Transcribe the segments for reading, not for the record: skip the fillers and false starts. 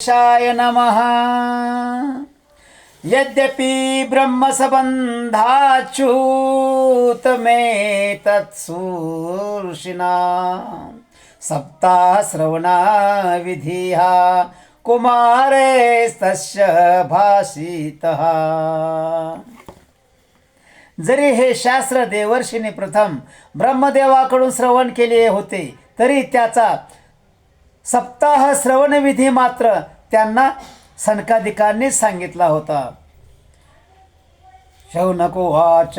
Shy नमः। यद्यपि ब्रह्मसंबंधाच्युत मे तत्सूर्षिणा सप्ताह श्रवणा विधिहा कुमारेस्तस्य भाषितः। जरी हे शास्त्र देवर्षीने प्रथम ब्रह्मदेवाकडून श्रवण केले होते, तरी त्याचा सप्ताह श्रवण विधी मात्र त्यांना सनकादिकांनी सांगितला होता। शौनकोवाच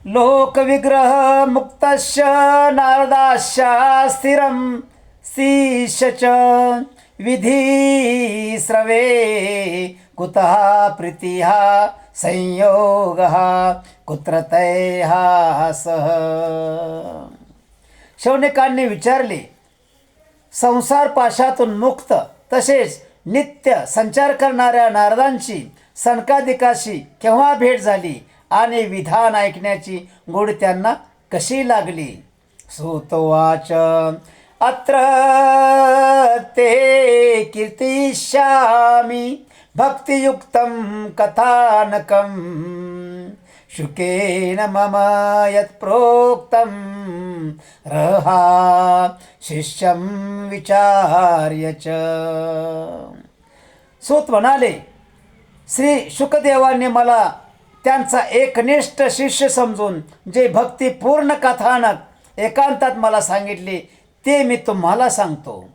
लोकविग्रह मुक्तस्य नारदास्य स्थिरं शीशच विधी श्रवे कुतः प्रीतिः संयोगः कुत्र तैः सह। शौनकांनी विचारले, संसार पाशातून मुक्त तसेच नित्य संचार करणाऱ्या नारदांची सनकादिकाशी केव्हा भेट झाली आणि विधान ऐकण्याची गोडी त्यांना कशी लागली। सुतोवाच अत्र ते कीर्तिष्यामि भक्तियुक्तं कथानकं शुकेन मम यत्प्रोक्तं रहा शिष्यं विचार्य च। सूत म्हणाले, श्री शुकदेवांनी मला त्यांचा एकनिष्ठ शिष्य समजून जे भक्तिपूर्ण कथानक एकांतात मला सांगितले ते मी तुम्हाला सांगतो।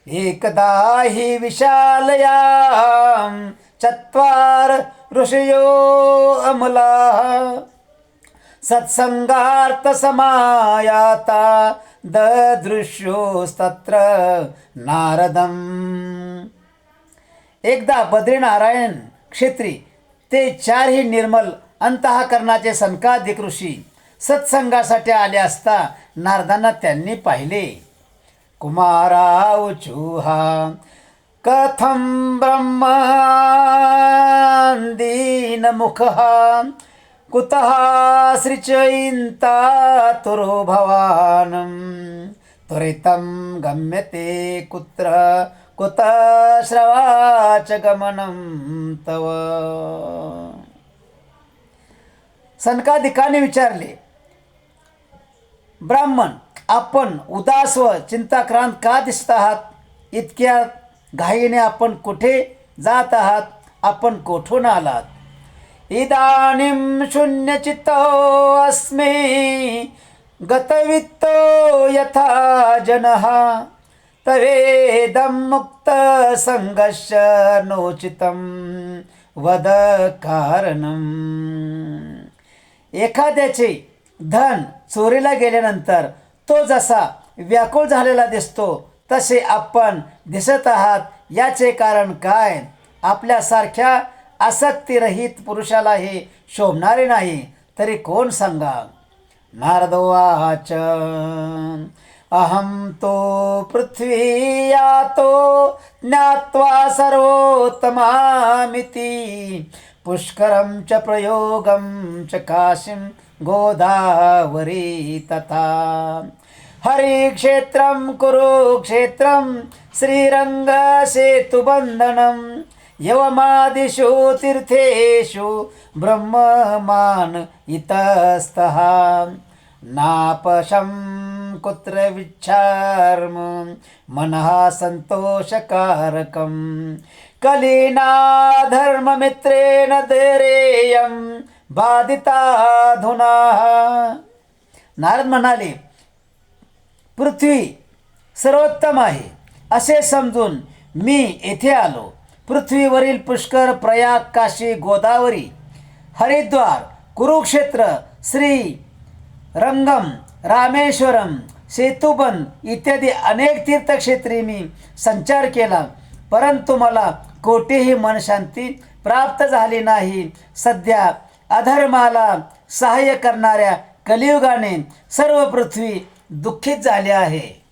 एकदा हि विशालयां चत्वार ऋषयो अमलाः सत्संगार्थ समायाता ददृश्योस्तत्र नारदम्। एकदा बद्रीनारायण क्षेत्री ते चारही निर्मल अंतःकरणाचे सनकादिक ऋषी सत्संगासाठी आले असता नारदांना त्यांनी पाहिले। कुमाराऊचुहा कथं ब्रह्मादीनमुखः कुतः सृचयिन्ता तुरो भवानं त्वरितं गम्यते कुत्र कुतः श्रवाच गमनं तव। सनकादिकांनी विचारले, ब्राह्मण, आपण उदास व चिंताक्रांत का दिसत आहात? इतक्या घाईने आपण कुठे जात आहात? आपण कोठून आलात? इदानीं शून्यचित्तो अस्मि गतवित्तो यथा जनः तवेदं मुक्त संगस्य नोचितं वद कारणम्। एखाद्याचे धन चोरीला गेल्यानंतर तो जसा व्याकुळ झालेला दिसतो तसे आपण दिसत आहात, याचे कारण काय? आपल्यासारख्या आसक्तिरहित पुरुषाला हे शोभणारे नाही, तरी कोण सांगा। नारदोवाच अहं तो पृथ्वी यातो ज्ञात्वा सर्वोत्तमामिति पुष्करं च प्रयोगं च काशीं गोदावरी तथा हरिक्षेत्रं कुरुक्षेत्रं श्रीरङ्गसेतुबन्धनं यवमादिषु तीर्थेषु ब्रह्ममान इतस्तः नापशं कुत्र विच्छार्म मनः संतोषकारकं कलिना धर्ममित्रेण धैर्यं बाधिताधुना। नारद म्हणाले, पृथ्वी सर्वोत्तम आहे असे समजून मी येथे आलो। पृथ्वीवरील पुष्कर, प्रयाग, काशी, गोदावरी, हरिद्वार, कुरुक्षेत्र, श्री रंगम, रामेश्वरम, सेतुबंध इत्यादी अनेक तीर्थक्षेत्री मी संचार केला, परंतु मला कोठेही मनशांती प्राप्त झाली नाही। सध्या अधर्माला सहाय्य करणाऱ्या कलियुगाने सर्व पृथ्वी दुःखित झाली आहे।